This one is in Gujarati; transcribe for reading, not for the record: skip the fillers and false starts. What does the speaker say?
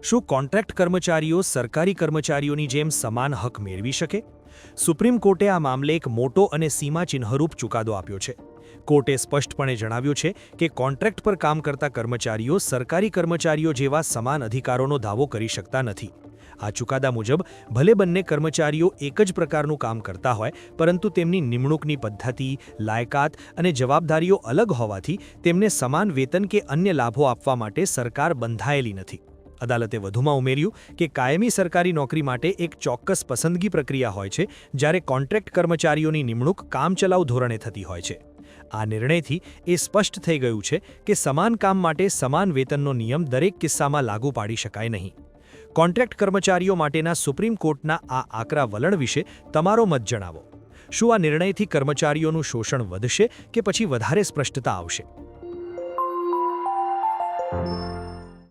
શું કોન્ટ્રાક્ટ કર્મચારીઓ સરકારી કર્મચારીઓની જેમ સમાન હક મેળવી શકે? સુપ્રીમ કોર્ટે આ મામલે એક મોટો અને સીમાચિહ્નરૂપ ચુકાદો આપ્યો છે. કોર્ટે સ્પષ્ટપણે જણાવ્યું છે કે કોન્ટ્રાક્ટ પર કામ કરતા કર્મચારીઓ સરકારી કર્મચારીઓ જેવા સમાન અધિકારોનો દાવો કરી શકતા નથી. આ ચુકાદા મુજબ ભલે બંને કર્મચારીઓ એક જ પ્રકારનું કામ કરતા હોય, પરંતુ તેમની નિમણૂકની પદ્ધતિ, લાયકાત અને જવાબદારીઓ અલગ હોવાથી તેમને સમાન વેતન કે અન્ય લાભો આપવા માટે સરકાર બંધાયેલી નથી. અદાલતે વધુમાં ઉમેર્યું કે કાયમી સરકારી નોકરી માટે એક ચોક્કસ પસંદગી પ્રક્રિયા હોય છે, જ્યારે કોન્ટ્રાક્ટ કર્મચારીઓની નિમણૂક કામચલાઉ ધોરણે થતી હોય છે. આ નિર્ણયથી એ સ્પષ્ટ થઈ ગયું છે કે સમાન કામ માટે સમાન વેતનનો નિયમ દરેક કિસ્સામાં લાગુ પાડી શકાય નહીં. કોન્ટ્રાક્ટ કર્મચારીઓ માટેના સુપ્રીમ કોર્ટના આ આકરા વલણ વિશે તમારો મત જણાવો. શું આ નિર્ણયથી કર્મચારીઓનું શોષણ વધશે કે પછી વધારે સ્પષ્ટતા આવશે?